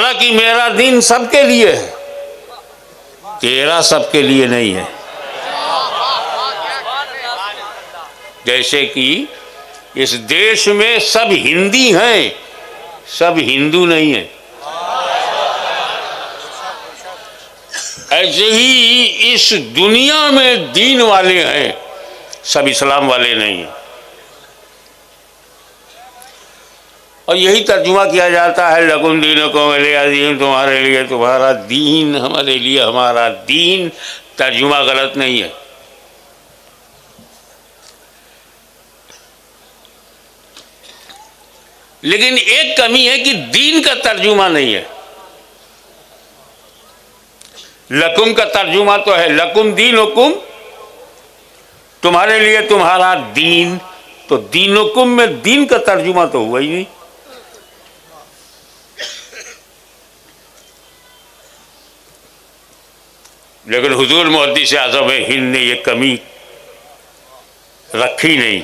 हालांकि मेरा दीन सबके लिए है, तेरा सबके लिए नहीं है। जैसे कि इस देश में सब हिंदी हैं, सब हिंदू नहीं है। ऐसे ही इस दुनिया में दीन वाले हैं, सब इस्लाम वाले नहीं हैं। और यही तर्जुमा किया जाता है लकुम दीनुकुम वलिया दीन, तुम्हारे लिए तुम्हारा दीन, हमारे लिए हमारा दीन। तर्जुमा गलत नहीं है। लेकिन एक कमी है कि दीन का तर्जुमा नहीं है। लकुम का तर्जुमा तो है लकुम दीनुकुम, तुम्हारे लिए तुम्हारा दीन, तो दीनुकुम में दीन का तर्जुमा तो हुआ ही नहीं। लेकिन हुजूर मुहद्दिस आज़म हिंद ने ये कमी रखी नहीं।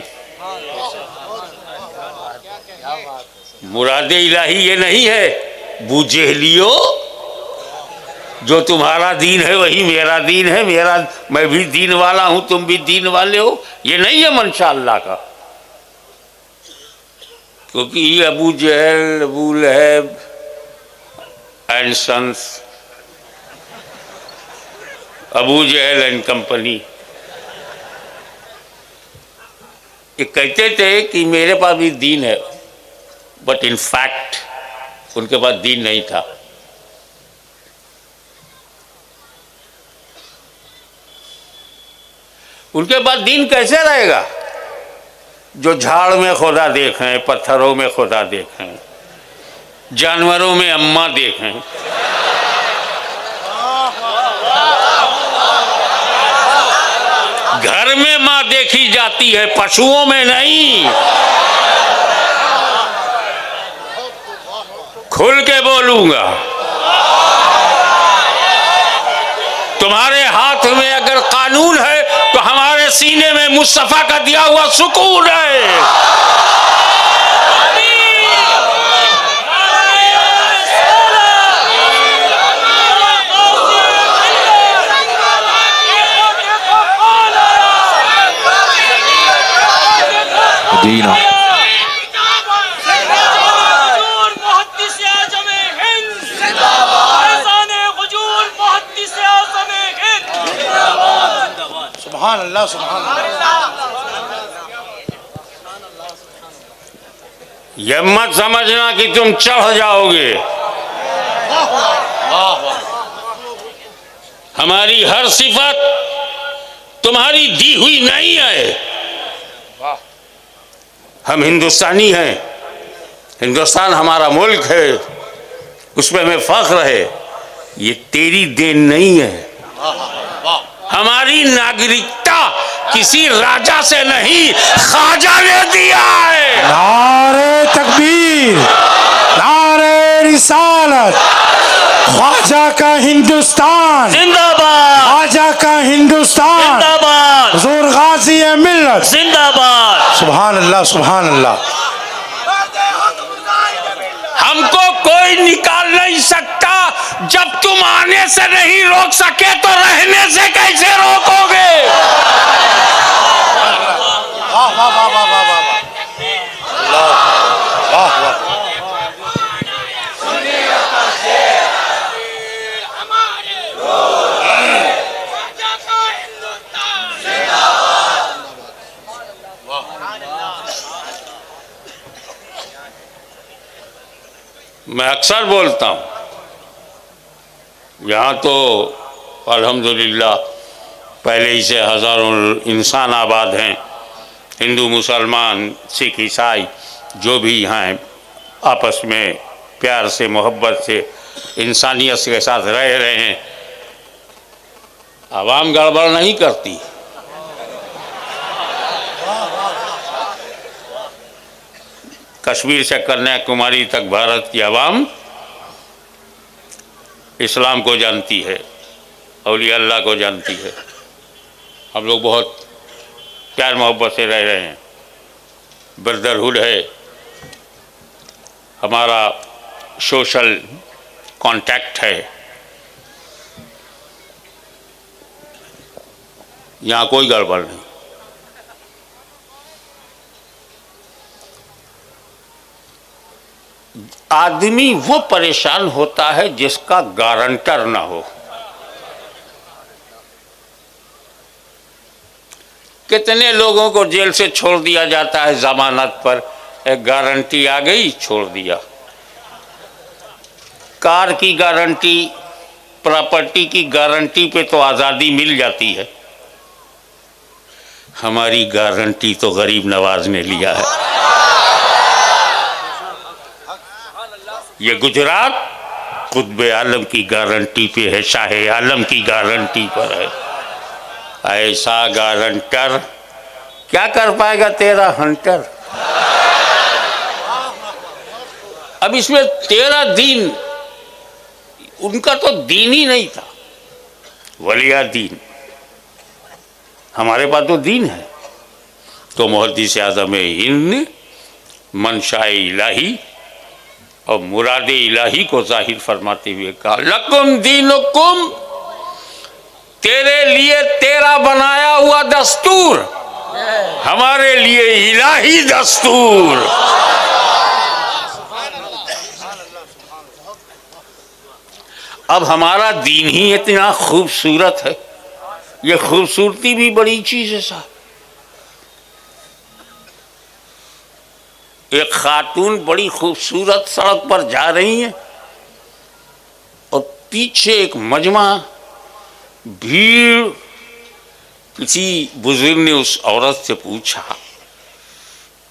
मुरादे इलाही ये नहीं है बूजेहलियो, जो तुम्हारा दीन है वही मेरा दीन है, मैं भी दीन वाला हूं, तुम भी दीन वाले हो, ये नहीं है मंशा अल्लाह का। क्योंकि ये Abu Jahl, Abu Lahab and sons, Abu Jahl and company, ये कहते थे कि मेरे पास भी दीन है, बट इन फैक्ट उनके पास दीन नहीं था। उनके पास दीन कैसे रहेगा जो झाड़ में खुदा देखें, पत्थरों में खुदा देखें, जानवरों में अम्मा देखें, घर में माँ देखी जाती है, पशुओं में नहीं। खुल के बोलूंगा, तुम्हारे हाथ में अगर कानून है तो हमारे सीने में मुस्तफा का दिया हुआ सुकून है। दीना सुभान अल्लाह, सुभान अल्लाह। यह मत समझना कि तुम चढ़ जाओगे। हमारी हर सिफत तुम्हारी दी हुई नहीं है। हम हिंदुस्तानी हैं, हिंदुस्तान हमारा मुल्क है, उसमें हमें फख्र है। ये तेरी देन नहीं है। हमारी नागरिकता किसी राजा से नहीं, ख्वाजा ने दिया है। नारे तकबीर, नारे रिसालत, ख्वाजा का हिंदुस्तान जिंदाबाद, ख्वाजा का हिंदुस्तान जिंदाबाद, हुजूर गाजी है मिल्लत जिंदाबाद। सुभान अल्लाह, सुभान अल्लाह। हमको कोई निकाल नहीं सकता। जब तुम आने से नहीं रोक सके तो रहने से कैसे रोकोगे? वाह वाह वाह वाह वाह वाह वाह वाह। मैं अक्सर बोलता हूँ, यहाँ तो अल्हम्दुलिल्लाह पहले ही से हज़ारों इंसान आबाद हैं। हिंदू, मुसलमान, सिख, ईसाई जो भी हैं आपस में प्यार से, मोहब्बत से, इंसानियत के साथ रह रहे हैं। आवाम गड़बड़ नहीं करती। कश्मीर से कन्याकुमारी तक भारत की आवाम इस्लाम को जानती है, औलिया अल्लाह को जानती है। हम लोग बहुत प्यार मोहब्बत से रह रहे हैं, ब्रदरहुड है, हमारा सोशल कांटेक्ट है। यहां कोई गड़बड़ नहीं। आदमी वो परेशान होता है जिसका गारंटर ना हो। कितने लोगों को जेल से छोड़ दिया जाता है जमानत पर, एक गारंटी आ गई छोड़ दिया। कार की गारंटी, प्रॉपर्टी की गारंटी पे तो आज़ादी मिल जाती है, हमारी गारंटी तो गरीब नवाज ने लिया है। ये गुजरात कुतुब आलम की गारंटी पे है, शाह आलम की गारंटी पर है। ऐसा गारंटर क्या कर पाएगा तेरा हंटर। अब इसमें तेरा दीन, उनका तो दीन ही नहीं था, वलिया दीन। हमारे पास तो दीन है। तो मुहद्दिस आज़म हिंद मंशा इलाही और मुराद इलाही को जाहिर फरमाते हुए कहा, लकुम दीनुकुम, तेरे लिए तेरा बनाया हुआ दस्तूर, हमारे लिए इलाही दस्तूर। अब हमारा दीन ही इतना खूबसूरत है, ये खूबसूरती भी बड़ी चीज है साहब। एक खातून बड़ी खूबसूरत सड़क पर जा रही है और पीछे एक मजमा भीड़। किसी बुजुर्ग ने उस औरत से पूछा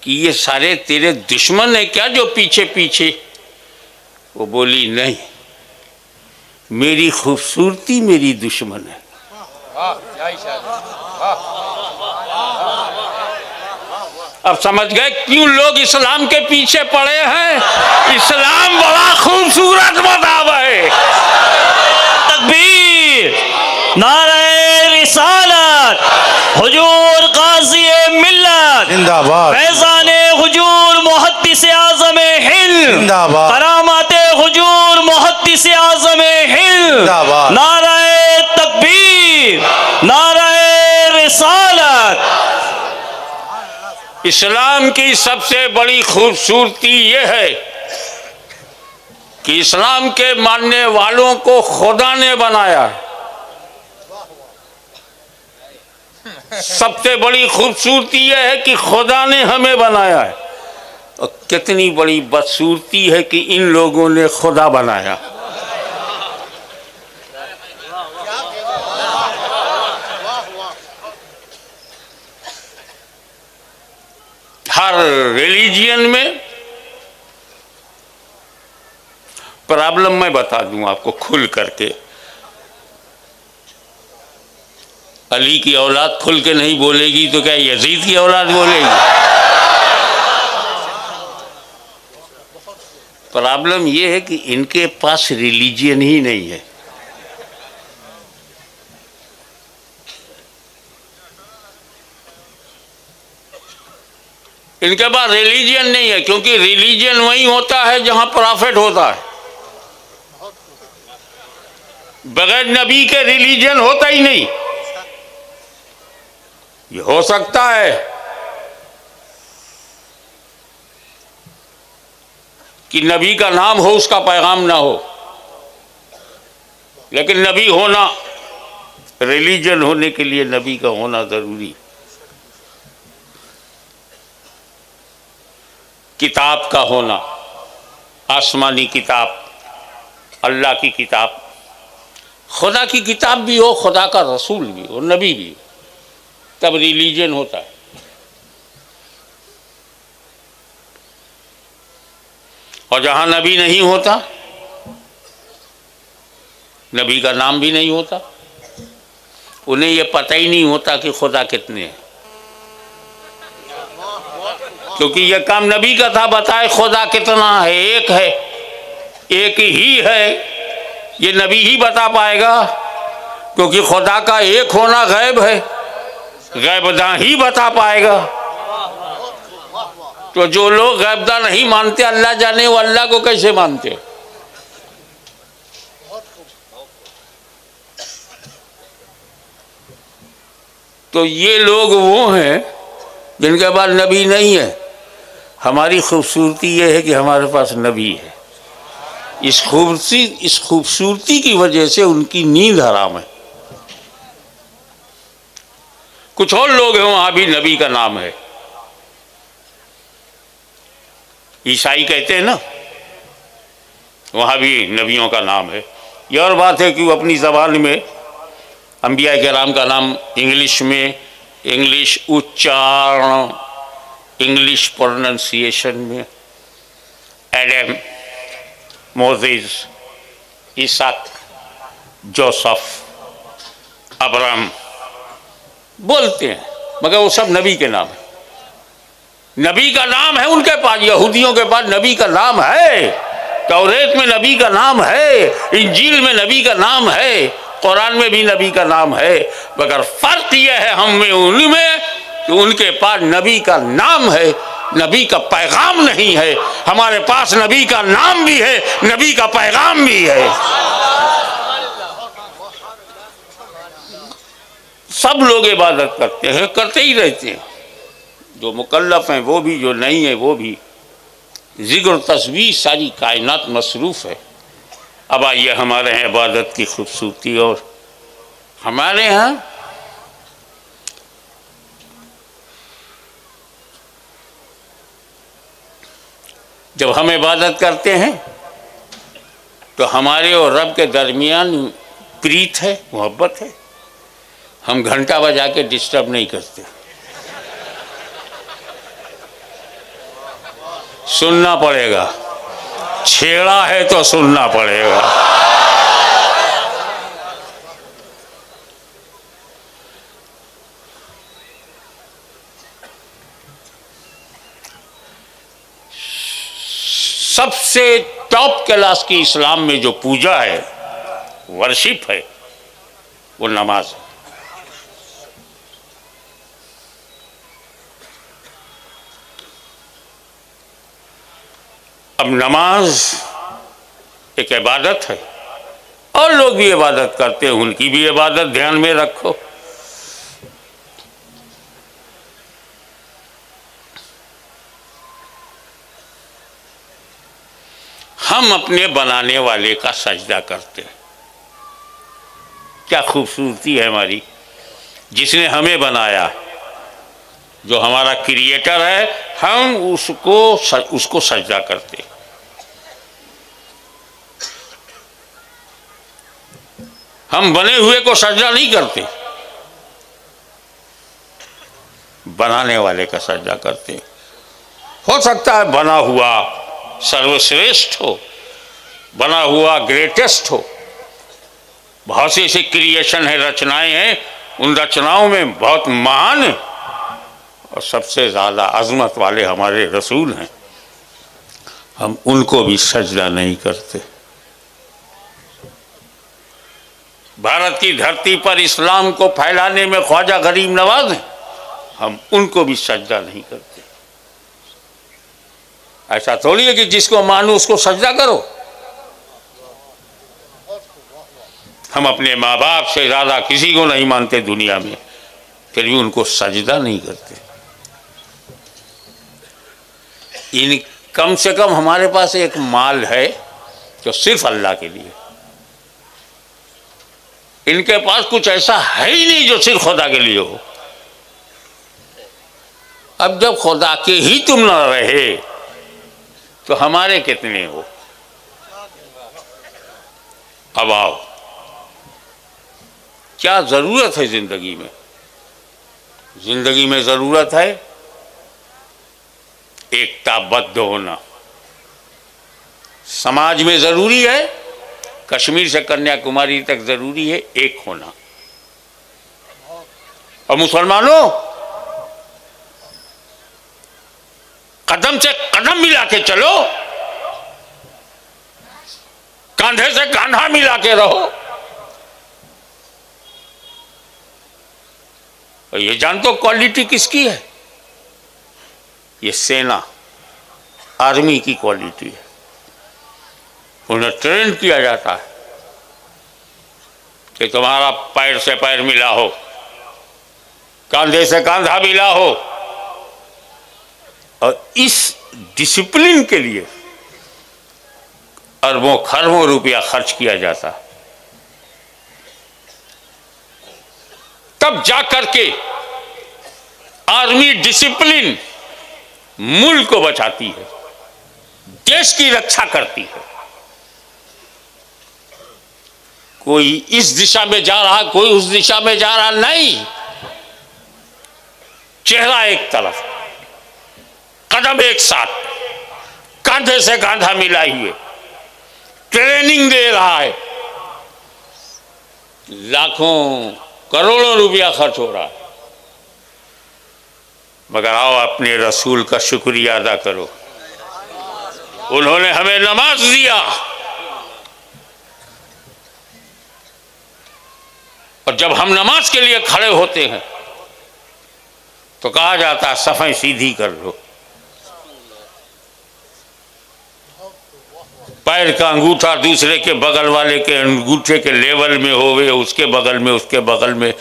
कि ये सारे तेरे दुश्मन है क्या जो पीछे पीछे? वो बोली नहीं, मेरी खूबसूरती मेरी दुश्मन है। अब समझ गए क्यों लोग इस्लाम के पीछे पड़े हैं। इस्लाम बड़ा खूबसूरत मज़हब है। तकबीर, नारे रिसालत, हुजूर गाज़ी मिल्लत जिंदाबाद, फैज़ाने हुजूर मुहद्दिस आज़म हिंद जिंदाबाद, करामाते हुजूर मुहद्दिस आज़म हिंद, जिंदाबाद। नारे तकबीर, नारे रिसालत। इस्लाम की सबसे बड़ी खूबसूरती ये है कि इस्लाम के मानने वालों को खुदा ने बनाया। सबसे बड़ी खूबसूरती यह है कि खुदा ने हमें बनाया है। और कितनी बड़ी बदसूरती है कि इन लोगों ने खुदा बनाया। हर रिलीजियन में प्रॉब्लम मैं बता दूं आपको खुल करके। अली की औलाद खुल के नहीं बोलेगी तो क्या यजीद की औलाद बोलेगी? प्रॉब्लम यह है कि इनके पास रिलीजियन ही नहीं है। इनके पास रिलीजियन नहीं है, क्योंकि रिलीजियन वही होता है जहां प्रॉफिट होता है। बगैर नबी के रिलीजियन होता ही नहीं। ये हो सकता है कि नबी का नाम हो, उसका पैगाम ना हो, लेकिन नबी होना, रिलीजन होने के लिए नबी का होना जरूरी। किताब का होना, आसमानी किताब, अल्लाह की किताब, खुदा की किताब भी हो, खुदा का रसूल भी हो, नबी भी हो, तब रिलीजन होता है। और जहां नबी नहीं होता, नबी का नाम भी नहीं होता, उन्हें यह पता ही नहीं होता कि खुदा कितने हैं, क्योंकि यह काम नबी का था, बताए खुदा कितना है। एक है, एक ही है, ये नबी ही बता पाएगा, क्योंकि खुदा का एक होना गैब है, गैबदा ही बता पाएगा। तो जो लोग गैबदा नहीं मानते, अल्लाह जाने वो अल्लाह को कैसे मानते? तो ये लोग वो हैं जिनके पास नबी नहीं है। हमारी खूबसूरती ये है कि हमारे पास नबी है। इस खूबसूरती की वजह से उनकी नींद हराम है। कुछ और लोग हैं वहां भी नबी का नाम है। ईसाई कहते हैं ना, वहां भी नबियों का नाम है। ये और बात है कि वो अपनी ज़बान में अंबिया किराम का नाम इंग्लिश में, इंग्लिश उच्चारण, इंग्लिश प्रोनंसिएशन में एडम, मोसेस, इसहाक, जोसेफ, अब्राहम बोलते हैं, मगर वो सब नबी के नाम है। नबी का नाम है उनके पास। यहूदियों के पास नबी का नाम है, तौरेत में नबी का नाम है, इंजील में नबी का नाम है, कुरान में भी नबी का नाम है। मगर फर्क यह है हम में उनमें कि उनके पास नबी का नाम है, नबी का पैगाम नहीं है। हमारे पास नबी का नाम भी है, नबी का पैगाम भी है। सब लोग इबादत करते हैं, करते ही रहते हैं, जो मुकल्लफ हैं वो भी, जो नहीं है वो भी। जिक्र तस्बीह सारी कायनात मसरूफ़ है। अब आइए हमारे यहाँ इबादत की खूबसूरती। और हमारे यहाँ जब हम इबादत करते हैं तो हमारे और रब के दरमियान प्रीत है, मोहब्बत है। हम घंटा बजा के डिस्टर्ब नहीं करते। सुनना पड़ेगा, छेड़ा है तो सुनना पड़ेगा। सबसे टॉप क्लास की इस्लाम में जो पूजा है, वर्शिप है, वो नमाज है। अब नमाज एक इबादत है, और लोग भी इबादत करते हैं, उनकी भी इबादत ध्यान में रखो। हम अपने बनाने वाले का सजदा करते हैं। क्या खूबसूरती है हमारी, जिसने हमें बनाया, जो हमारा क्रिएटर है, हम उसको सजदा करते हैं। हम बने हुए को सजदा नहीं करते, बनाने वाले का सजदा करते हैं। हो सकता है बना हुआ सर्वश्रेष्ठ हो, बना हुआ ग्रेटेस्ट हो। बहुत सी ऐसी क्रिएशन है, रचनाएं हैं, उन रचनाओं में बहुत महान है और सबसे ज़्यादा अजमत वाले हमारे रसूल हैं। हम उनको भी सजदा नहीं करते। भारत की धरती पर इस्लाम को फैलाने में ख्वाजा गरीब नवाज हैं, हम उनको भी सजदा नहीं करते। ऐसा थोड़ी है कि जिसको मानो उसको सजदा करो। हम अपने माँ बाप से ज़्यादा किसी को नहीं मानते दुनिया में, फिर भी उनको सजदा नहीं करते। इन कम से कम हमारे पास एक माल है जो सिर्फ अल्लाह के लिए। इनके पास कुछ ऐसा है ही नहीं जो सिर्फ खुदा के लिए हो। अब जब खुदा के ही तुम न रहे तो हमारे कितने हो। अब आओ, क्या जरूरत है जिंदगी में? जिंदगी में जरूरत है एकताबद्ध होना। समाज में जरूरी है, कश्मीर से कन्याकुमारी तक जरूरी है एक होना। और मुसलमानों, कदम से कदम मिला के चलो, कंधे से कंधा मिला के रहो। और ये जानते हो क्वालिटी किसकी है? ये सेना, आर्मी की क्वालिटी है। उन्हें ट्रेन किया जाता है कि तुम्हारा पैर से पैर मिला हो, कांधे से कांधा मिला हो, और इस डिसिप्लिन के लिए अरबों खरबों रुपया खर्च किया जाता, तब जाकर के आर्मी डिसिप्लिन मुल्क को बचाती है, देश की रक्षा करती है। कोई इस दिशा में जा रहा, कोई उस दिशा में जा रहा नहीं, चेहरा एक तरफ, कदम एक साथ, कांधे से कांधा मिलाए हुए ट्रेनिंग दे रहा है। लाखों करोड़ों रुपया खर्च हो रहा है, मगर आओ अपने रसूल का शुक्रिया अदा करो। उन्होंने हमें नमाज दिया, और जब हम नमाज के लिए खड़े होते हैं तो कहा जाता है सफ़ें सीधी कर लो, पैर का अंगूठा दूसरे के बगल वाले के अंगूठे के लेवल में होवे, उसके बगल में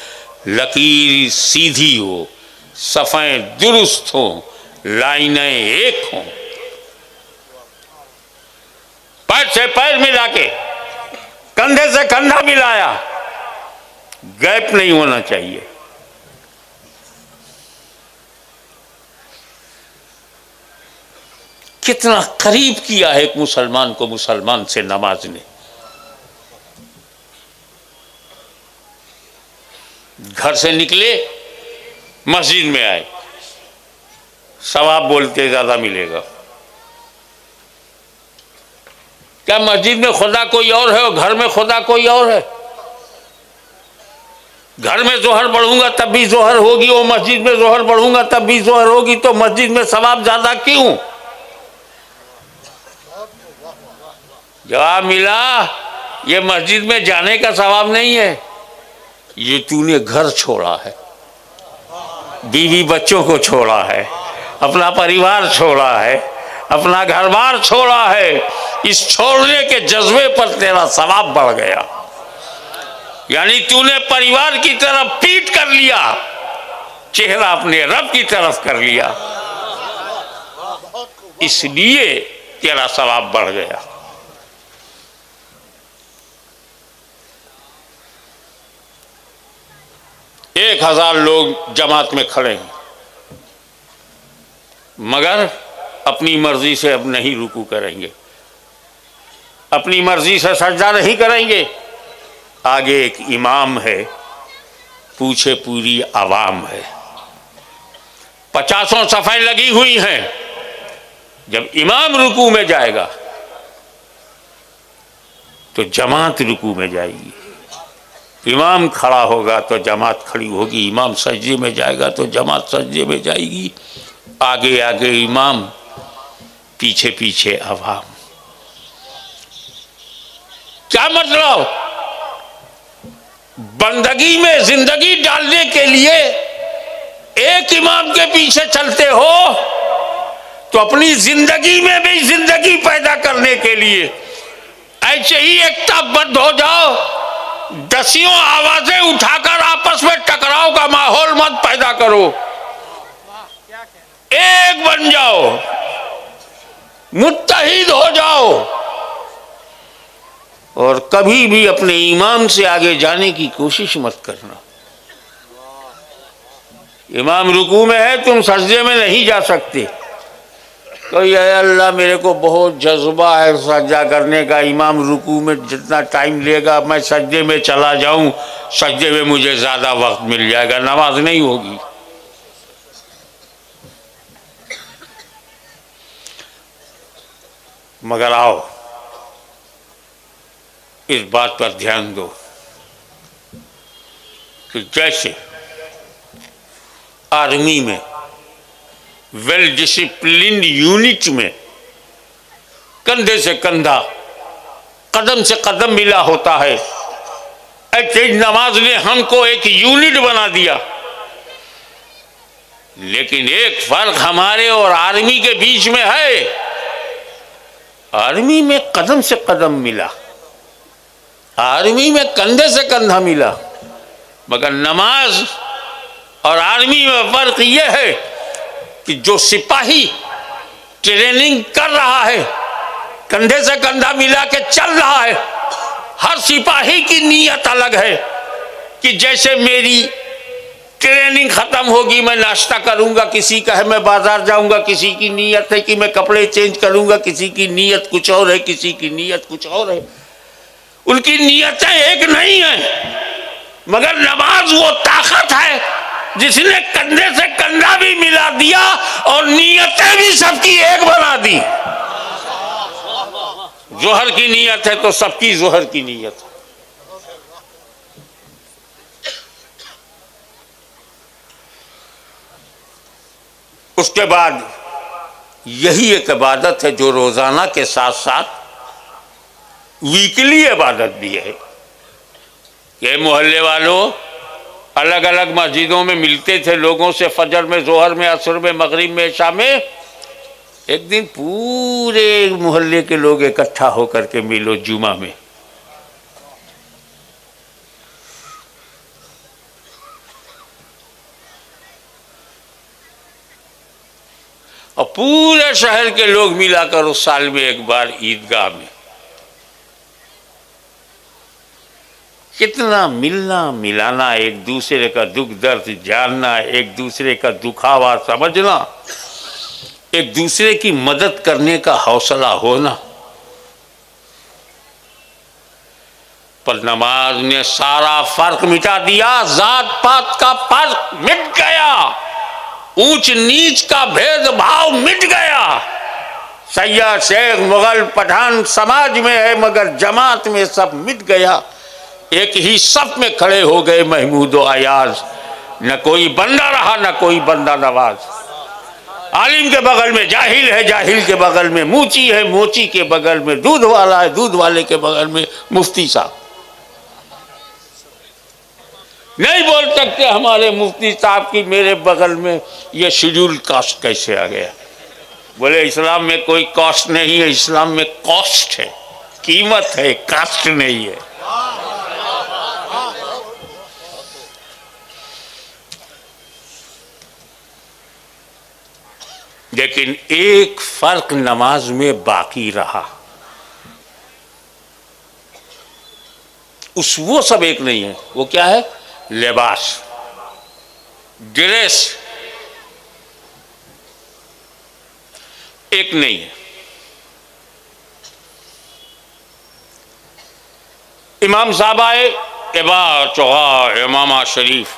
लकीर सीधी हो, सफ़ें दुरुस्त हो, लाइनें एक हों, पैर से पैर मिला के, कंधे से कंधा मिलाया, गैप नहीं होना चाहिए। कितना करीब किया है एक मुसलमान को मुसलमान से नमाज ने। घर से निकले, मस्जिद में आए, सवाब बोलते ज्यादा मिलेगा। क्या मस्जिद में खुदा कोई और है और घर में खुदा कोई और है? घर में जोहर पढ़ूंगा तब भी जोहर होगी, और मस्जिद में जोहर पढ़ूंगा तब भी जोहर होगी, तो मस्जिद में सवाब ज्यादा क्यों? जवाब मिला, ये मस्जिद में जाने का सवाब नहीं है, ये तूने घर छोड़ा है, बीवी बच्चों को छोड़ा है, अपना परिवार छोड़ा है, अपना घर बार छोड़ा है। इस छोड़ने के जज्बे पर तेरा सवाब बढ़ गया। यानी तूने परिवार की तरफ पीठ कर लिया, चेहरा अपने रब की तरफ कर लिया, इसलिए तेरा सवाब बढ़ गया। एक 1000 लोग जमात में खड़े हैं, मगर अपनी मर्जी से अब नहीं रुकू करेंगे, अपनी मर्जी से सजदा नहीं करेंगे। आगे एक इमाम है, पूछे पूरी आवाम है, 50 सफ़ें लगी हुई हैं। जब इमाम रुकू में जाएगा तो जमात रुकू में जाएगी, इमाम खड़ा होगा तो जमात खड़ी होगी, इमाम सजदे में जाएगा तो जमात सजदे में जाएगी, आगे आगे इमाम, पीछे पीछे अवाम। क्या मतलब? बंदगी में जिंदगी डालने के लिए एक इमाम के पीछे चलते हो, तो अपनी जिंदगी में भी जिंदगी पैदा करने के लिए ऐसे ही एकताबद्ध हो जाओ, दसियों आवाजें उठाकर आपस में टकराव का माहौल मत पैदा करो, एक बन जाओ, मुत्तहिद हो जाओ, और कभी भी अपने इमाम से आगे जाने की कोशिश मत करना। इमाम रुकू में है, तुम सजदे में नहीं जा सकते, तो ये अल्लाह मेरे को बहुत जज्बा है सजदा करने का, इमाम रुकू में जितना टाइम लेगा मैं सजदे में चला जाऊं, सजदे में मुझे ज़्यादा वक्त मिल जाएगा, नमाज नहीं होगी। मगर आओ इस बात पर ध्यान दो कि जैसे आर्मी में वेल डिसिप्लिन्ड यूनिट में कंधे से कंधा, कदम से कदम मिला होता है, ऐसे नमाज ने हमको एक यूनिट बना दिया। लेकिन एक फर्क हमारे और आर्मी के बीच में है, आर्मी में कदम से कदम मिला, आर्मी में कंधे से कंधा मिला, मगर नमाज और आर्मी में फर्क यह है कि जो सिपाही ट्रेनिंग कर रहा है, कंधे से कंधा मिला के चल रहा है, हर सिपाही की नीयत अलग है कि जैसे मेरी ट्रेनिंग खत्म होगी मैं नाश्ता करूंगा, किसी का है मैं बाजार जाऊंगा, किसी की नीयत है कि मैं कपड़े चेंज करूंगा, किसी की नीयत कुछ और है, किसी की नीयत कुछ और है। उनकी नीयतें एक नहीं है, मगर नमाज वो ताकत है जिसने कंधे से कंधा भी मिला दिया और नीयतें भी सबकी एक बना दी। जोहर की नीयत है तो सबकी जोहर की नीयत है। उसके बाद यही एक इबादत है जो रोजाना के साथ साथ वीकली इबादत भी है। ये मोहल्ले वालों अलग अलग मस्जिदों में मिलते थे लोगों से, फजर में, जोहर में, असर में, मगरिब में, इशा में। एक दिन पूरे मोहल्ले के लोग इकट्ठा होकर के मिलो जुमा में। और पूरे शहर के लोग मिलाकर उस साल में एक बार ईदगाह में। कितना मिलना मिलाना, एक दूसरे का दुख दर्द जानना, एक दूसरे का दुखावा समझना, एक दूसरे की मदद करने का हौसला होना। पर नमाज ने सारा फर्क मिटा दिया, जात पात का फर्क मिट गया, ऊंच नीच का भेदभाव मिट गया। सैयद शेख मुगल पठान समाज में है मगर जमात में सब मिट गया। एक ही सफ में खड़े हो गए महमूद और अयाज, न कोई बंदा रहा न कोई बंदा नवाज। आलिम के बगल में जाहिल है, जाहिल के बगल में मूची है, मूची के बगल में दूध वाला है, दूध वाले के बगल में मुफ्ती साहब। नहीं बोल सकते हमारे मुफ्ती साहब की मेरे बगल में ये शेड्यूल कास्ट कैसे आ गया। बोले इस्लाम में कोई कास्ट नहीं है, इस्लाम में कॉस्ट है, कीमत है, कास्ट नहीं है। लेकिन एक फर्क नमाज में बाकी रहा, वो सब एक नहीं है। वो क्या है? लिबास, ड्रेस एक नहीं है। इमाम साहब आए, एबा चौहा इमामा शरीफ,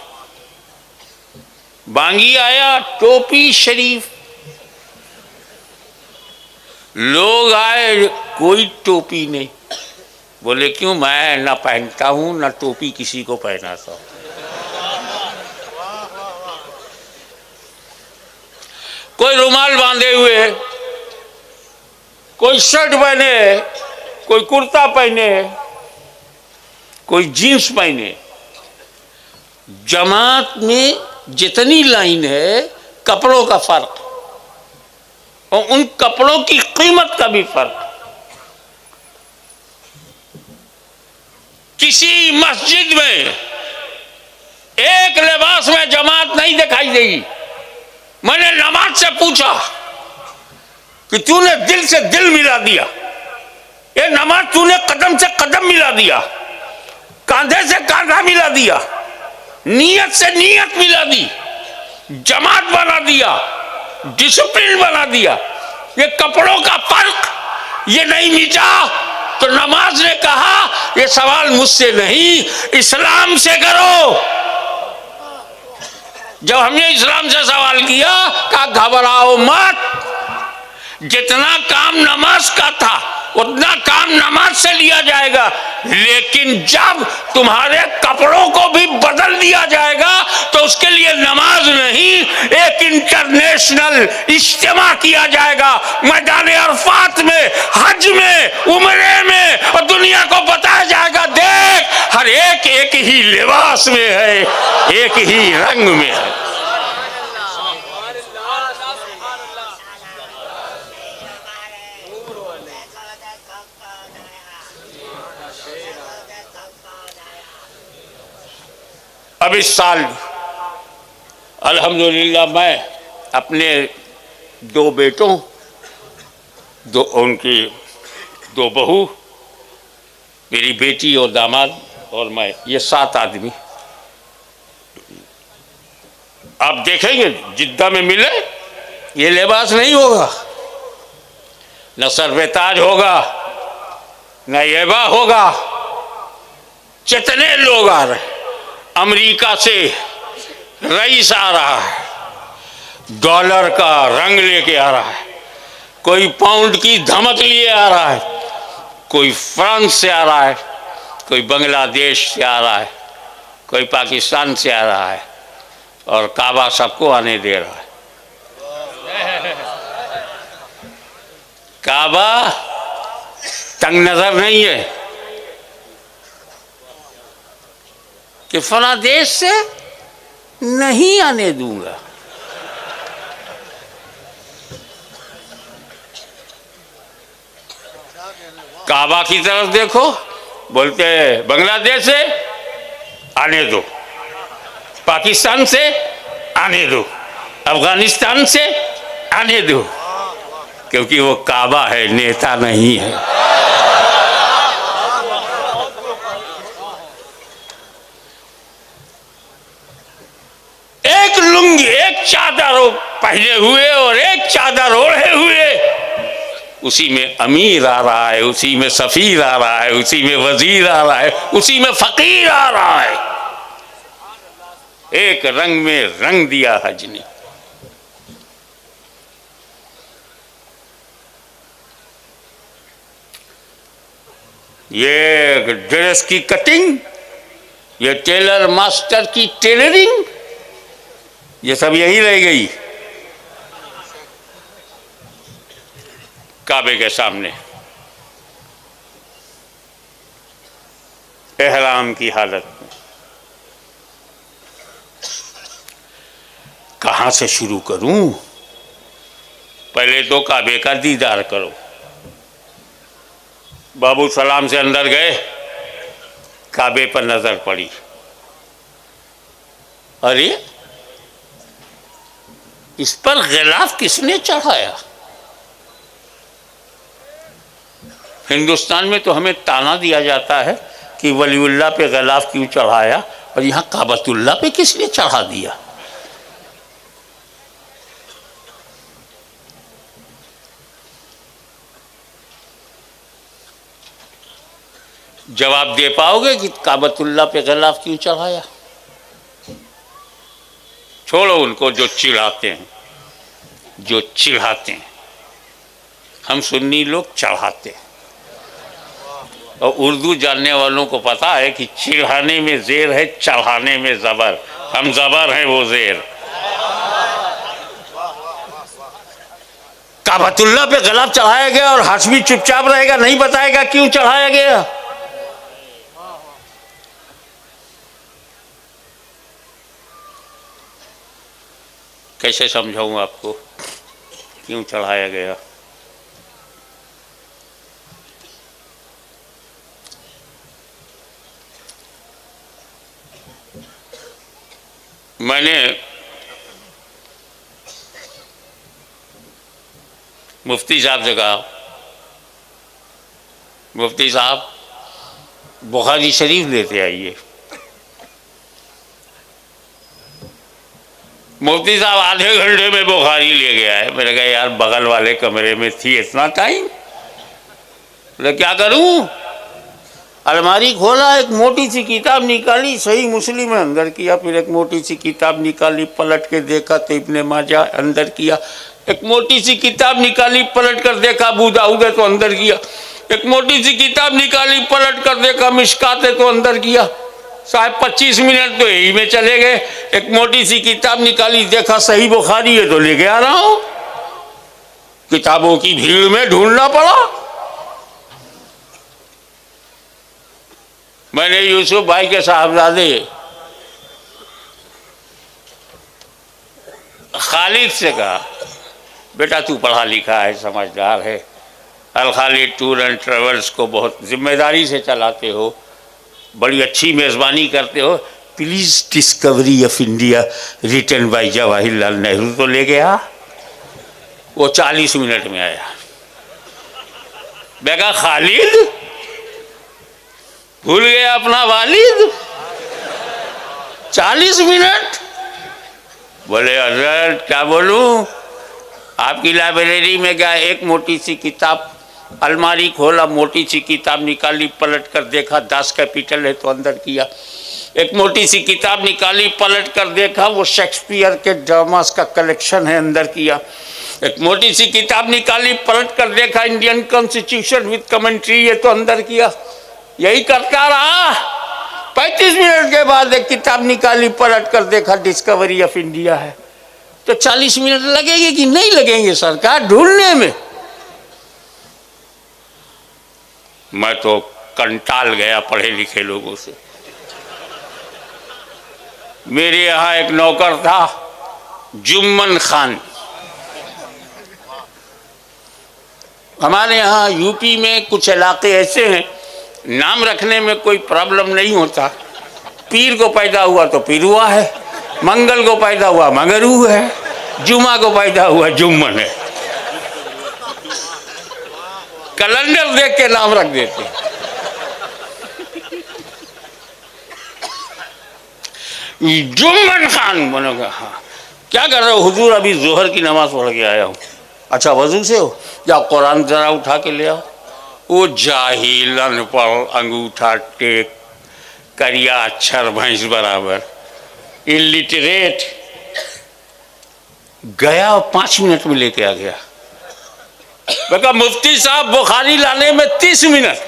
बांगी आया, टोपी शरीफ। लोग आए, कोई टोपी नहीं। बोले क्यों? मैं ना पहनता हूं ना टोपी किसी को पहनाता हूं। कोई रुमाल बांधे हुए, कोई शर्ट पहने, कोई कुर्ता पहने, कोई जींस पहने। जमात में जितनी लाइन है, कपड़ों का फर्क और उन कपड़ों की कीमत का भी फर्क। किसी मस्जिद में एक लिबास में जमात नहीं दिखाई देगी। मैंने नमाज से पूछा कि तूने दिल से दिल मिला दिया, ये नमाज तूने कदम से कदम मिला दिया, कांधे से कांधा मिला दिया, नीयत से नीयत मिला दी, जमात बना दिया, डिसिप्लिन बना दिया। ये कपड़ों का फर्क ये नहीं मिटा तो नमाज ने कहा ये सवाल मुझसे नहीं, इस्लाम से करो। जब हमने इस्लाम से सवाल किया, कहा घबराओ मत, जितना काम नमाज का था उतना काम नमाज से लिया जाएगा, लेकिन जब तुम्हारे कपड़ों को भी बदल दिया जाएगा तो उसके लिए नमाज नहीं, एक इंटरनेशनल इज्तिमा किया जाएगा मैदान अरफात में, हज में, उम्रे में, और दुनिया को बताया जाएगा देख हर एक एक ही लिबास में है, एक ही रंग में है। अब इस साल अल्हम्दुलिल्लाह मैं अपने दो बेटों, उनकी दो बहू, मेरी बेटी और दामाद और मैं, ये 7 आदमी आप देखेंगे जिद्दा में मिले, ये लिबास नहीं होगा, न सर पे ताज होगा, न येबा होगा। कितने लोग आ रहे, अमेरिका से रईस आ रहा है, डॉलर का रंग लेके आ रहा है, कोई पाउंड की धमक लिए आ रहा है, कोई फ्रांस से आ रहा है, कोई बांग्लादेश से आ रहा है, कोई पाकिस्तान से आ रहा है, और काबा सबको आने दे रहा है। काबा तंग नजर नहीं है कि फला देश से नहीं आने दूंगा। काबा की तरफ देखो, बोलते हैं बांग्लादेश से आने दो, पाकिस्तान से आने दो, अफगानिस्तान से आने दो, क्योंकि वो काबा है, नेता नहीं है। एक लुंगी, एक चादर पहने हुए और एक चादर ओढ़े हुए, उसी में अमीर आ रहा है, उसी में सफीर आ रहा है, उसी में वजीर आ रहा है, उसी में फकीर आ रहा है। एक रंग में रंग दिया हज ने। ये ड्रेस की कटिंग, ये टेलर मास्टर की टेलरिंग, ये सब यही रह गई काबे के सामने। एहराम की हालत में कहां से शुरू करूं? पहले तो काबे का दीदार करो। बाबू सलाम से अंदर गए, काबे पर नजर पड़ी, अरे इस पर गिलाफ किसने चढ़ाया? हिंदुस्तान में तो हमें ताना दिया जाता है कि वलीउल्लाह पे गिलाफ क्यों चढ़ाया, और यहां काबतुल्लाह पे किसने चढ़ा दिया? जवाब दे पाओगे कि काबतुल्लाह पे गिलाफ क्यों चढ़ाया? छोड़ो उनको जो चिढ़ाते हैं, जो चिढ़ाते हैं। हम सुन्नी लोग चढ़ाते हैं, और उर्दू जानने वालों को पता है कि चिढ़ाने में जेर है, चढ़ाने में जबर। हम जबर हैं, वो जेर। काबतुल्लाह पे गिलाफ चढ़ाया गया और हाशमी चुपचाप रहेगा, नहीं बताएगा क्यों चढ़ाया गया। कैसे समझाऊं आपको क्यों चढ़ाया गया? मैंने मुफ्ती साहब से कहा, मुफ्ती साहब बुखारी शरीफ लेते आइए। मुफ्ती साहब आधे घंटे में बुखारी ले गया है। मैंने कहा यार बगल वाले कमरे में थी, इतना टाइम? बोले क्या करूं? अलमारी खोला, एक मोटी सी किताब निकाली, सही मुस्लिम में अंदर किया, फिर एक मोटी सी किताब निकाली, पलट के देखा तो इब्ने माजा, अंदर किया। एक मोटी सी किताब निकाली, पलट कर देखा अबू दाऊद है तो अंदर किया। एक मोटी सी किताब निकाली, पलट कर देखा मिशकात है तो अंदर किया। साहब 25 मिनट तो यही में चले गए। एक मोटी सी किताब निकाली, देखा सही बुखारी है तो लेके आ रहा हूं। किताबों की भीड़ में ढूंढना पड़ा। मैंने यूसुफ भाई के साहबजादे खालिद से कहा, बेटा तू पढ़ा लिखा है, समझदार है, अल खालिद टूर एंड ट्रेवल्स को बहुत जिम्मेदारी से चलाते हो, बड़ी अच्छी मेज़बानी करते हो, please discovery of India written by Jawaharlal Nehru तो ले गया। वो 40 मिनट में आया। मैं कहा खालिद भूल गया अपना वालिद, 40 मिनट। बोले हजरत क्या बोलूं, आपकी लाइब्रेरी में गया, एक मोटी सी किताब, अलमारी खोला, मोटी सी किताब निकाली, पलट कर देखा, दास कैपिटल है तो अंदर किया। एक मोटी सी किताब निकाली, पलट कर देखा, वो शेक्सपियर के ड्रामास का कलेक्शन है, अंदर किया। एक मोटी सी किताब निकाली, पलट कर देखा, इंडियन कॉन्स्टिट्यूशन विद कमेंट्री है तो अंदर किया। यही करता रहा। 35 मिनट के बाद एक किताब निकाली, पलट कर देखा, डिस्कवरी ऑफ इंडिया है। तो 40 मिनट लगेंगे कि नहीं लगेंगे सरकार ढूंढने में? मैं तो कंटाल गया पढ़े लिखे लोगों से। मेरे यहाँ एक नौकर था जुम्मन खान। हमारे यहाँ यूपी में कुछ इलाके ऐसे हैं, नाम रखने में कोई प्रॉब्लम नहीं होता। पीर को पैदा हुआ तो पिरुआ है, मंगल को पैदा हुआ मगरू है, जुमा को पैदा हुआ जुम्मन है। कैलेंडर देख के नाम रख देते। जुम्मन खान बनोगा। हाँ, क्या कर रहे हो? हुजूर अभी जोहर की नमाज पढ़ के आया हूँ। अच्छा वजू से हो? या कुरान जरा उठा के ले आओ। वो जाहिल अनपढ़, अंगूठा टेक, करिया अक्षर भैंस बराबर, इलिटरेट, गया 5 मिनट में लेके आ गया। मैं मुफ्ती साहब बुखारी लाने में 30 मिनट,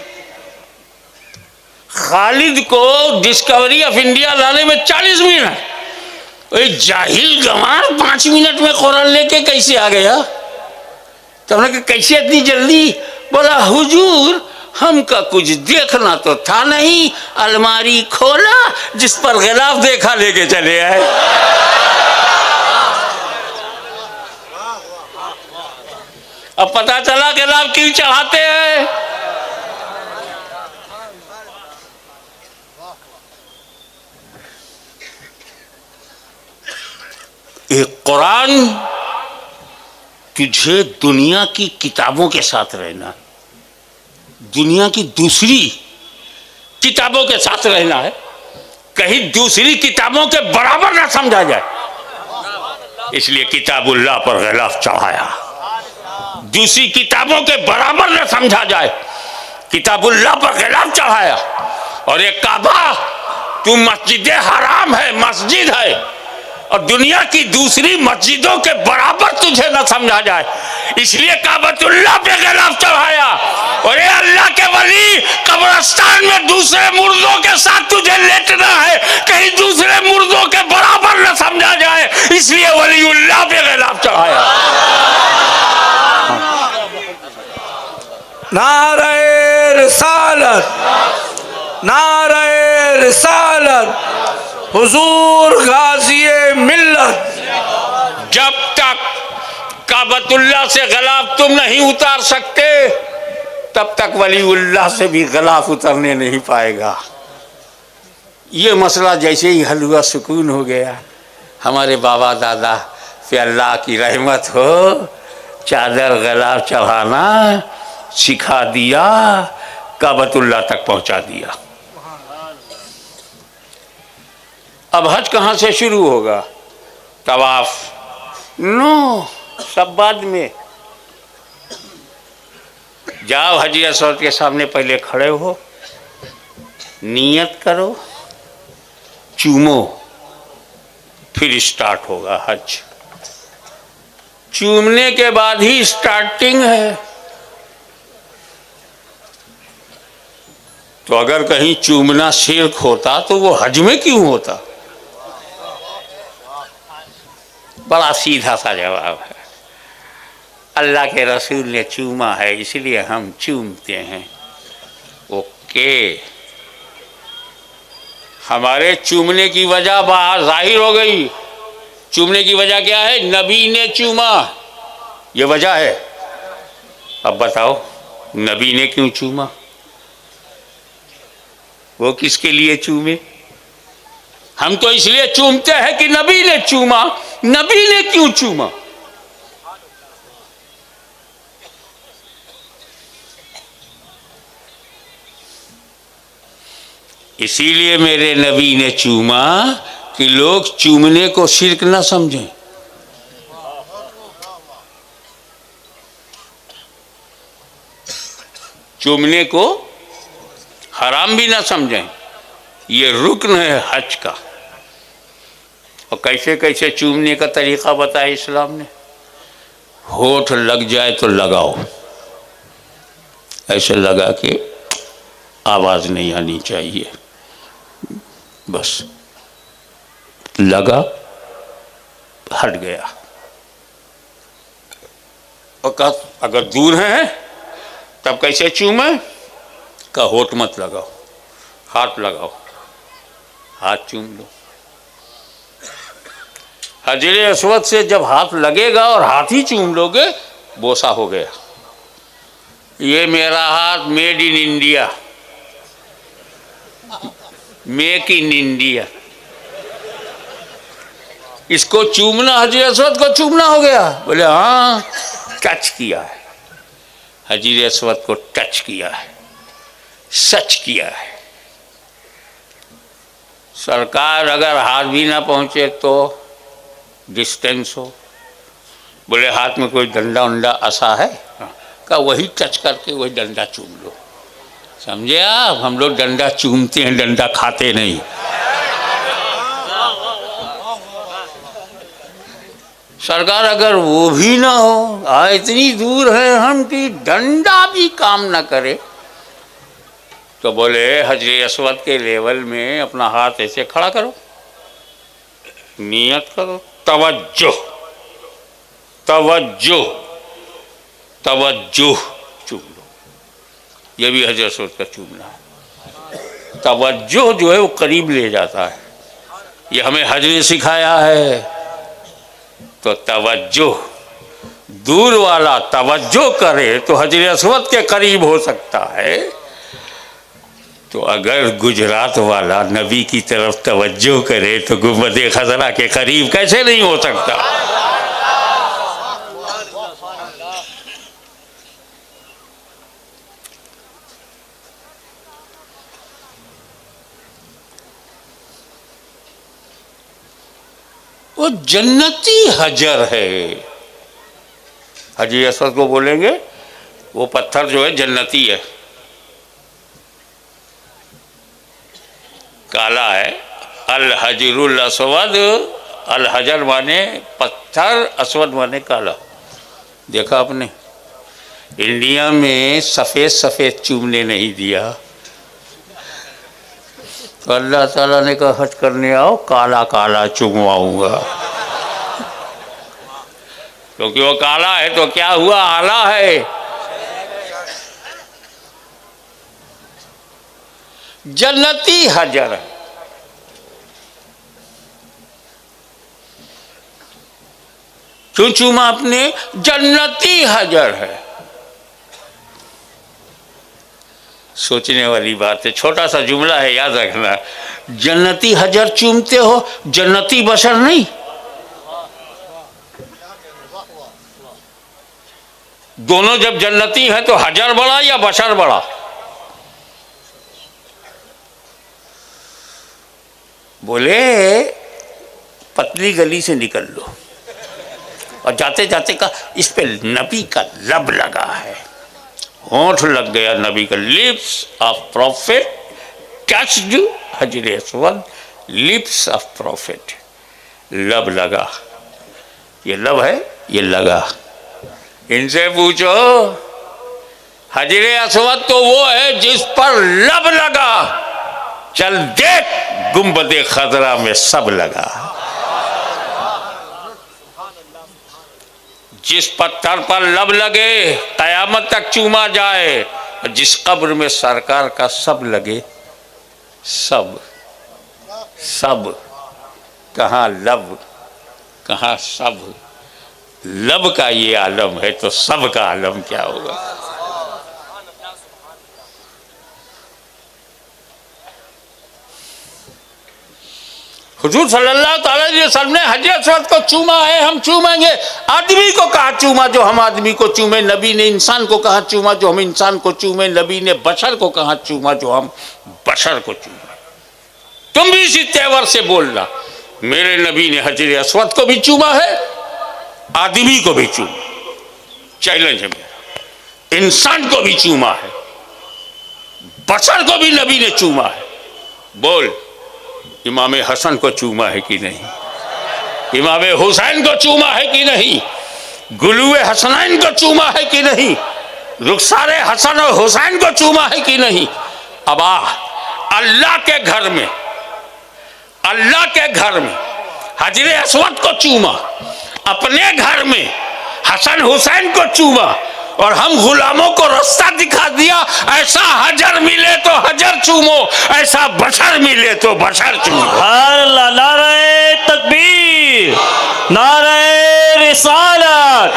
खालिद को डिस्कवरी ऑफ इंडिया लाने में 40 मिनट। जाहिल गंवार 5 मिनट में कुरान लेके कैसे आ गया? तो हमने कहा कैसे इतनी जल्दी? बोला हुजूर हमका कुछ देखना तो था नहीं, अलमारी खोला, जिस पर गिलाफ देखा लेके चले आए। अब पता चला गिलाफ क्यों चढ़ाते हैं। एक कुरान तुझे दुनिया की किताबों के साथ रहना, दुनिया की दूसरी किताबों के साथ रहना है, कहीं दूसरी किताबों के बराबर ना समझा जाए, इसलिए किताबुल्लाह पर गिलाफ चढ़ाया। दूसरी किताबों के बराबर न समझा जाए, किताबुल्लाह पर गिलाफ चढ़ाया। और एक काबा, तू मस्जिद हराम है, मस्जिद है, और दुनिया की दूसरी मस्जिदों के बराबर तुझे न समझा जाए, इसलिए काबतुल्लाह पे गिलाफ चढ़ाया। और ये अल्लाह के वली, कब्रिस्तान में दूसरे मुर्दों के साथ तुझे लेटना है, कहीं दूसरे मुर्दों के बराबर न समझा जाए, इसलिए वलीउल्लाह पे गिलाफ चढ़ाया। नारे रिसालत, नारे रिसालत, हुजूर गाज़िए मिल्लत। जब तक काबतुल्लाह से गिलाफ तुम नहीं उतार सकते, तब तक वलीउल्लाह से भी गिलाफ उतरने नहीं पाएगा। ये मसला जैसे ही हल हुआ, सुकून हो गया। हमारे बाबा दादा पे अल्लाह की रहमत हो, चादर गिलाफ चढ़ाना सिखा दिया, काबतुल्लाह तक पहुंचा दिया। अब हज कहाँ से शुरू होगा? तवाफ नो, सब बाद में। जाओ हजी असवद के सामने पहले खड़े हो, नियत करो, चूमो, फिर स्टार्ट होगा हज। चूमने के बाद ही स्टार्टिंग है। तो अगर कहीं चूमना शिर्क होता तो वो हज में क्यों होता? बड़ा सीधा सा जवाब है। अल्लाह के रसूल ने चूमा है, इसलिए हम चूमते हैं। ओके, हमारे चूमने की वजह बाहर जाहिर हो गई। चूमने की वजह क्या है? नबी ने चूमा, ये वजह है। अब बताओ नबी ने क्यों चूमा? वो किसके लिए चूमे? हम तो इसलिए चूमते हैं कि नबी ने चूमा। नबी ने क्यों चूमा? इसीलिए मेरे नबी ने चूमा कि लोग चूमने को शिर्क ना समझें। चूमने को हराम भी ना समझें। ये रुक्न है हज का। और कैसे कैसे चूमने का तरीका बताया इस्लाम ने। होठ लग जाए तो लगाओ, ऐसे लगा के आवाज़ नहीं आनी चाहिए, बस लगा, हट गया। और कहा अगर दूर है तब कैसे चूमे? का होठ मत लगाओ, हाथ लगाओ, हाथ चूम लो। हजरे अस्वद से जब हाथ लगेगा और हाथ ही चूम लोगे, बोसा हो गया। ये मेरा हाथ made in India, make in India. इसको चूमना, हजरे अस्वद को चूमना हो गया। बोले हाँ, टच किया है, हजरे अस्वद को टच किया है, सच किया है। सरकार अगर हाथ भी ना पहुंचे तो डिस्टेंस हो। बोले हाथ में कोई डंडा उंडा ऐसा है का, वही टच करके वही डंडा चूम लो। समझे आप? हम लोग डंडा चूमते हैं, डंडा खाते नहीं। सरकार अगर वो भी ना हो, इतनी दूर है हम कि डंडा भी काम ना करे, तो बोले हजरे अस्वद के लेवल में अपना हाथ ऐसे खड़ा करो, नियत करो, तवज्जो तवज्जो तवज्जो, चूम लो। ये भी हजरे अस्वद का चूमना है। तवज्जो जो है वो करीब ले जाता है। ये हमें हज ने सिखाया है। तो तवज्जो, दूर वाला तवज्जो करे तो हजरे अस्वद के करीब हो सकता है। तो अगर गुजरात वाला नबी की तरफ तवज्जो करे तो गुंबद खजरा के करीब कैसे नहीं हो सकता? वो जन्नती हजर है। हजरे अस्वद को बोलेंगे वो पत्थर जो है जन्नती है, काला है। अल हजरुल अस्वद, अल हजर माने पत्थर, अस्वद माने काला। देखा आपने, इंडिया में सफ़ेद सफ़ेद चूमने नहीं दिया, तो अल्लाह ताला ने कहा हज करने आओ, काला काला चुमवाऊंगा। क्योंकि वो काला है तो क्या हुआ, आला है। जन्नती हजर है। क्यों चूमा आपने? जन्नती हजर है। सोचने वाली बात है, छोटा सा जुमला है, याद रखना। जन्नती हजर चूमते हो, जन्नती बशर नहीं। दोनों जब जन्नती है तो हजर बड़ा या बशर बड़ा? बोले पतली गली से निकल लो और जाते जाते का इस पे नबी का लब लगा है, होंठ लग गया नबी का। लिप्स ऑफ प्रॉफिट टच्ड हजरे अस्वद, लिप्स ऑफ प्रॉफिट, लब लगा। ये लब है, ये लगा। इनसे पूछो, हजरे अस्वद तो वो है जिस पर लब लगा। चल देख, गुंबदे खजरा में सब लगा। जिस पत्थर पर लब लगे कयामत तक चूमा जाए, जिस कब्र में सरकार का सब लगे, सब सब, कहाँ लब कहाँ सब। लब का ये आलम है तो सब का आलम क्या होगा? हुजूर सल्लल्लाहु अलैहि वसल्लम ने हजर अस्वद को चूमा है, हम चूमेंगे। आदमी को कहा चूमा जो हम आदमी को चूमे, नबी ने इंसान को कहा चूमा जो हम इंसान को चूमे, नबी ने बशर को कहा चूमा जो हम बशर को चूमे। तुम भी इसी तेवर से बोलना, मेरे नबी ने हजर अस्वद को भी चूमा है, आदमी को भी चूमा, चैलेंज है मेरा। इंसान को भी चूमा है, बशर को भी नबी ने चूमा है। बोल, इमाम हसन को चूमा है कि नहीं? इमाम हुसैन को चूमा है कि नहीं? गुलुए हसनैन को चूमा है कि नहीं? रुखसारे हसन और हुसैन को चूमा है कि नहीं? अब अल्लाह के घर में, अल्लाह के घर में हजरे अस्वद को चूमा, अपने घर में हसन हुसैन को चूमा, और हम गुलामों को रास्ता दिखा दिया, ऐसा हजर मिले तो हजर चूमो, ऐसा बशर मिले तो बशर चूमो। अल्लाह, नारे तकबीर, नारे रिसालत,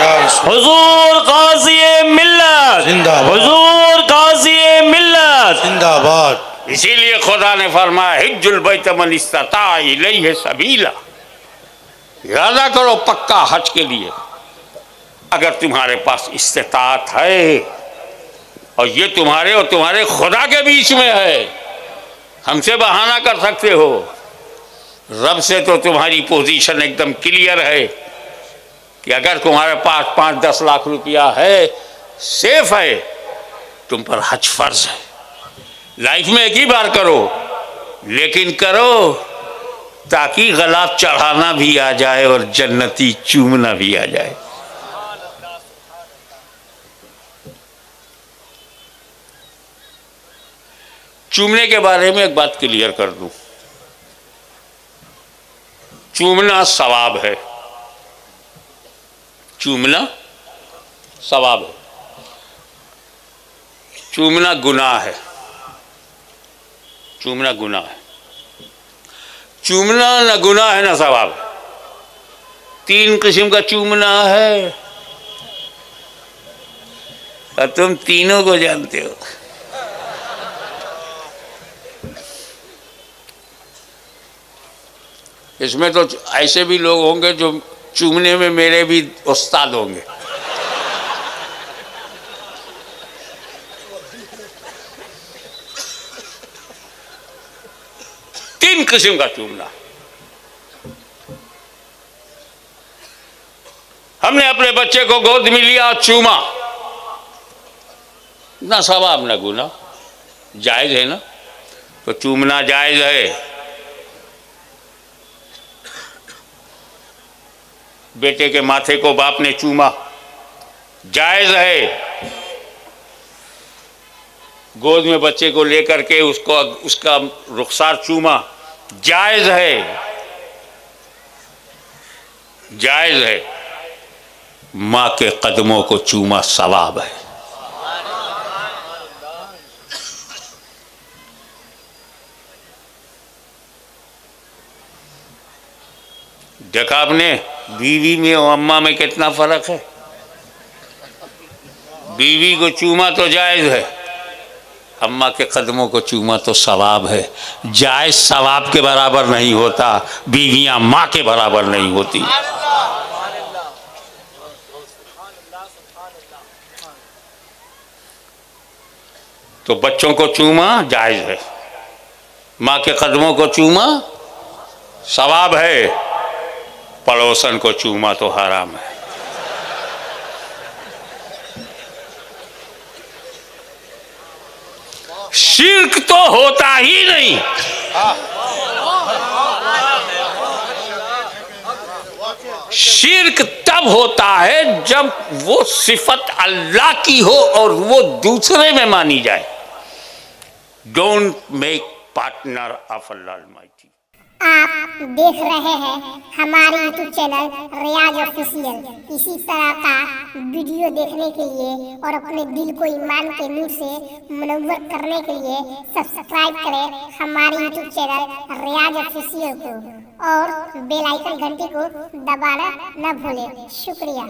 हुजूर गाज़ी मिल्लत, हुजूर गाज़ी मिल्लत जिंदाबाद। इसीलिए खुदा ने फरमाया हिज्जुल बैत मन इस्ता इलैहि सबीला, इरादा करो पक्का हज के लिए अगर तुम्हारे पास इस्तिताअत है, और ये तुम्हारे और तुम्हारे खुदा के बीच में है। हमसे बहाना कर सकते हो, रब से तो तुम्हारी पोजीशन एकदम क्लियर है कि अगर तुम्हारे पास 5-10 लाख रुपया है, सेफ है, तुम पर हज फर्ज है। लाइफ में एक ही बार करो, लेकिन करो ताकि गला चढ़ाना भी आ जाए और जन्नती चूमना भी आ जाए। चूमने के बारे में एक बात क्लियर कर दूं, चूमना सवाब है, चूमना सवाब है, चूमना गुनाह है, चूमना गुनाह है। चूमना न गुनाह है न सवाब है। 3 किस्म का चूमना है, और तुम तीनों को जानते हो। इसमें तो ऐसे भी लोग होंगे जो चूमने में मेरे भी उस्ताद होंगे। तीन किस्म का चूमना। हमने अपने बच्चे को गोद में लिया, चूमा, ना सवाब ना गुनाह, जायज है ना? तो चूमना जायज है। बेटे के माथे को बाप ने चूमा, जायज है। गोद में बच्चे को लेकर के उसका रुखसार चूमा, जायज है, जायज है। माँ के कदमों को चूमा सवाब है। देखा आपने बीवी में और अम्मा में कितना फर्क है? बीवी को चूमा तो जायज है, अम्मा के कदमों को चूमा तो सवाब है। जायज सवाब के बराबर नहीं होता, बीवियां माँ के बराबर नहीं होती। तो बच्चों को चूमा जायज है, माँ के कदमों को चूमा सवाब है, पड़ोसन को चूमा तो हराम है। शिर्क तो होता ही नहीं। शिर्क तब होता है जब वो सिफत अल्लाह की हो और वो दूसरे में मानी जाए। Don't make partner of Allah Almighty. आप देख रहे हैं हमारे यूट्यूब चैनल रियाज ऑफिशियल। इसी तरह का वीडियो देखने के लिए और अपने दिल को ईमान के नूर से मुनव्वर करने के लिए सब्सक्राइब करें हमारे यूट्यूब चैनल रियाज ऑफिशियल को, और बेल आइकन घंटी को दबाना न भूलें। शुक्रिया।